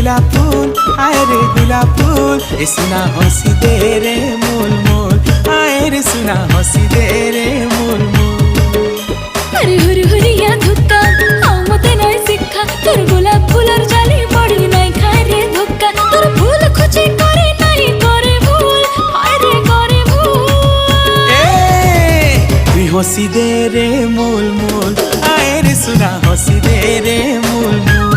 गुलाब फूल, आए रे गुलाब फूल, ए सुना हंसी दे रे मूल मूल, आए रे सुना हंसी दे रे मूल मूल। अरे हुरी हुरिया धुक्का आओ मते नाय शिक्षा, तोर गुलाब फूलर जाली पड़ी नाय खाए रे धोक्का, तोर फूल खोजे करे नाई करे भूल, हाय रे करे भूल। तू हंसी दे रे मूल मूल, आए रे सुना हंसी दे रे मूल मूल।